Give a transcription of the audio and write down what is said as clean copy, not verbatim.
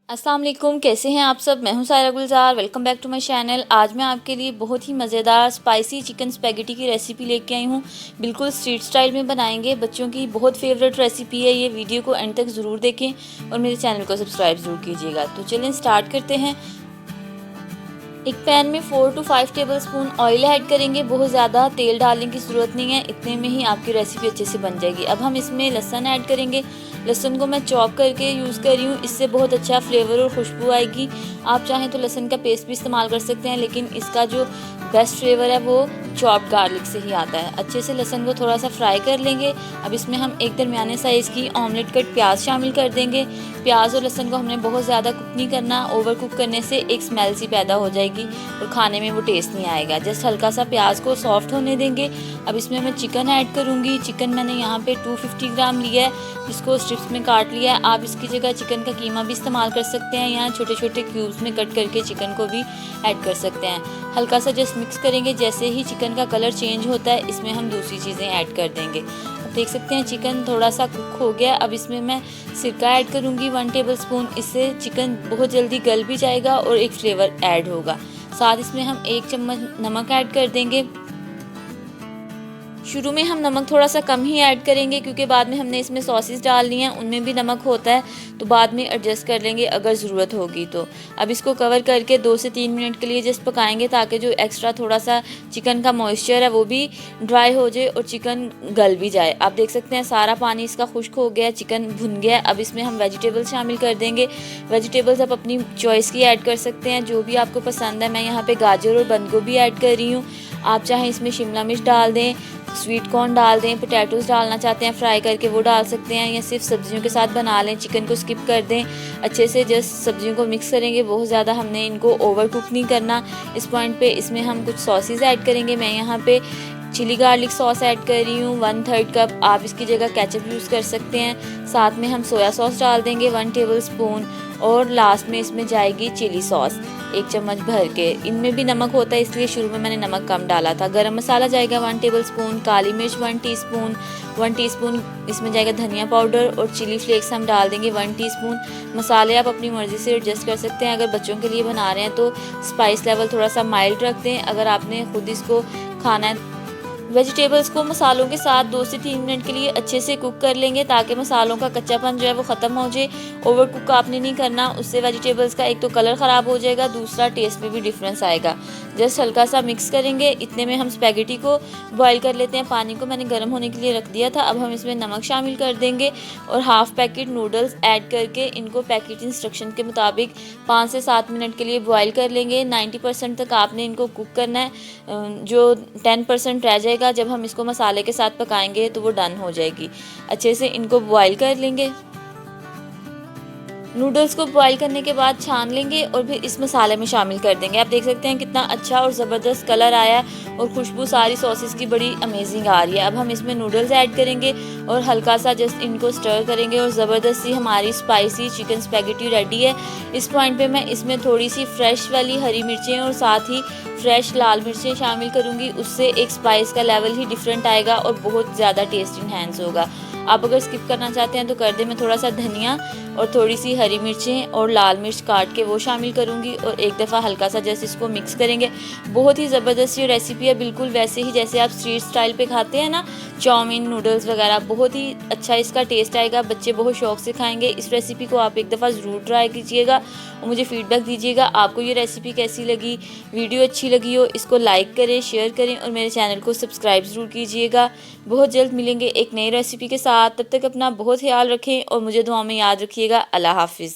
अस्सलाम वालेकुम, कैसे हैं आप सब। मैं हूं Saira Gulzar. Welcome back to my channel. आज मैं आपके लिए बहुत ही मज़ेदार स्पाइसी चिकन स्पैगेटी की रेसिपी लेके आई हूं। बिल्कुल स्ट्रीट स्टाइल में बनाएंगे। बच्चों की बहुत फेवरेट रेसिपी है ये। वीडियो को एंड तक ज़रूर देखें और मेरे चैनल को सब्सक्राइब ज़रूर कीजिएगा। तो चलें स्टार्ट करते हैं। एक पैन में 4 to 5 टेबलस्पून ऑयल ऐड करेंगे। बहुत ज़्यादा तेल डालने की ज़रूरत नहीं है, इतने में ही आपकी रेसिपी अच्छे से बन जाएगी। अब हम इसमें लहसुन ऐड करेंगे। लहसुन को मैं चॉप करके यूज़ कर रही हूँ, इससे बहुत अच्छा फ्लेवर और खुशबू आएगी। आप चाहें तो लहसुन का पेस्ट भी इस्तेमाल कर सकते हैं, लेकिन इसका जो बेस्ट फ्लेवर है वो चॉप्ड गार्लिक से ही आता है। अच्छे से लहसुन को थोड़ा सा फ्राई कर लेंगे। अब इसमें हम एक दरमियाने साइज़ की ऑमलेट कट प्याज शामिल कर देंगे। प्याज और लहसुन को हमने बहुत ज़्यादा कुक नहीं करना, ओवर कुक करने से एक स्मेल सी पैदा हो जाएगी और खाने में वो टेस्ट नहीं आएगा। जस्ट हल्का सा प्याज को सॉफ्ट होने देंगे। अब इसमें मैं चिकन ऐड करूँगी। चिकन मैंने यहाँ पे 250 ग्राम लिया है, जिसको स्ट्रिप्स में काट लिया है। आप इसकी जगह चिकन का कीमा भी इस्तेमाल कर सकते हैं, यहाँ छोटे छोटे क्यूब्स में कट करके चिकन को भी ऐड कर सकते हैं। हल्का सा जस्ट मिक्स करेंगे। जैसे ही चिकन का कलर चेंज होता है, इसमें हम दूसरी चीज़ें ऐड कर देंगे। अब देख सकते हैं चिकन थोड़ा सा कुक हो गया। अब इसमें मैं सिरका ऐड करूँगी 1 टेबलस्पून। इससे चिकन बहुत जल्दी गल भी जाएगा और एक फ्लेवर ऐड होगा। साथ इसमें हम 1 चम्मच नमक ऐड कर देंगे। शुरू में हम नमक थोड़ा सा कम ही ऐड करेंगे, क्योंकि बाद में हमने इसमें सॉसेस डालनी है, उनमें भी नमक होता है, तो बाद में एडजस्ट कर लेंगे अगर ज़रूरत होगी तो। अब इसको कवर करके 2 से 3 मिनट के लिए जस्ट पकाएंगे, ताकि जो एक्स्ट्रा थोड़ा सा चिकन का मॉइस्चर है वो भी ड्राई हो जाए और चिकन गल भी जाए। आप देख सकते हैं सारा पानी इसका खुश्क हो गया, चिकन भुन गया। अब इसमें हम वेजिटेबल्स शामिल कर देंगे। वेजिटेबल्स आप अपनी चॉइस की ऐड कर सकते हैं, जो भी आपको पसंद है। मैं यहाँ पे गाजर और बंद गोभी ऐड कर रही हूँ। आप चाहें इसमें शिमला मिर्च डाल दें, स्वीट कॉर्न डाल दें, पोटैटोज़ डालना चाहते हैं फ्राई करके वो डाल सकते हैं, या सिर्फ सब्जियों के साथ बना लें। चिकन को स्किप कर दें। अच्छे से जस्ट सब्जियों को मिक्स करेंगे। बहुत ज़्यादा हमने इनको ओवर कुक नहीं करना। इस पॉइंट पे इसमें हम कुछ सॉसेस ऐड करेंगे। मैं यहाँ पे चिली गार्लिक सॉस ऐड कर रही हूँ 1/3 कप। आप इसकी जगह केचप यूज़ कर सकते हैं। साथ में हम सोया सॉस डाल देंगे 1 टेबलस्पून, और लास्ट में इसमें जाएगी चिली सॉस 1 चम्मच भर के। इनमें भी नमक होता है, इसलिए शुरू में मैंने नमक कम डाला था। गरम मसाला जाएगा 1 टेबलस्पून, काली मिर्च 1 टीस्पून, 1 टीस्पून इसमें जाएगा धनिया पाउडर, और चिली फ्लेक्स हम डाल देंगे 1 टीस्पून। मसाले आप अपनी मर्ज़ी से एडजस्ट कर सकते हैं। अगर बच्चों के लिए बना रहे हैं तो स्पाइस लेवल थोड़ा सा माइल्ड रख दें। अगर आपने खुद इसको खाना है, वेजिटेबल्स को मसालों के साथ 2 से 3 मिनट के लिए अच्छे से कुक कर लेंगे, ताकि मसालों का कच्चापन जो है वो ख़त्म हो जाए। ओवर कुक आपने नहीं करना, उससे वेजिटेबल्स का एक तो कलर ख़राब हो जाएगा, दूसरा टेस्ट में भी डिफरेंस आएगा। जस्ट हल्का सा मिक्स करेंगे। इतने में हम स्पैगेटी को बॉईल कर लेते हैं। पानी को मैंने गर्म होने के लिए रख दिया था। अब हम इसमें नमक शामिल कर देंगे और हाफ़ पैकेट नूडल्स ऐड करके इनको पैकेट इंस्ट्रक्शन के मुताबिक 5 से 7 मिनट के लिए बॉईल कर लेंगे। 90% तक आपने इनको कुक करना है। जो 10% रह जाएगा, जब हम इसको मसाले के साथ पकाएंगे तो वो डन हो जाएगी। अच्छे से इनको बॉईल कर लेंगे। नूडल्स को बॉईल करने के बाद छान लेंगे और फिर इस मसाले में शामिल कर देंगे। आप देख सकते हैं कितना अच्छा और ज़बरदस्त कलर आया है और खुशबू सारी सॉसेस की बड़ी अमेजिंग आ रही है। अब हम इसमें नूडल्स ऐड करेंगे और हल्का सा जस्ट इनको स्टर करेंगे और ज़बरदस्त सी हमारी स्पाइसी चिकन स्पैगेटी रेडी है। इस पॉइंट पे मैं इसमें थोड़ी सी फ्रेश वाली हरी मिर्चें और साथ ही फ्रेश लाल मिर्चें शामिल करूँगी। उससे एक स्पाइस का लेवल ही डिफरेंट आएगा और बहुत ज़्यादा टेस्ट इन्हेंस होगा। आप अगर स्किप करना चाहते हैं तो कर दें। मैं थोड़ा सा धनिया और थोड़ी सी हरी मिर्चें और लाल मिर्च काट के वो शामिल करूँगी और एक दफ़ा हल्का सा जैसे इसको मिक्स करेंगे। बहुत ही ज़बरदस्त ये रेसिपी है, बिल्कुल वैसे ही जैसे आप स्ट्रीट स्टाइल पे खाते हैं ना, चाउमीन नूडल्स वगैरह। बहुत ही अच्छा इसका टेस्ट आएगा, बच्चे बहुत शौक से खाएंगे। इस रेसिपी को आप एक दफ़ा ज़रूर ट्राई कीजिएगा और मुझे फ़ीडबैक दीजिएगा आपको ये रेसिपी कैसी लगी। वीडियो अच्छी लगी हो इसको लाइक करें, शेयर करें और मेरे चैनल को सब्सक्राइब ज़रूर कीजिएगा। बहुत जल्द मिलेंगे एक नई रेसिपी के साथ। तब तक अपना बहुत ख्याल रखें और मुझे दुआ में याद रखिएगा। अल्लाह हाफ़िज़।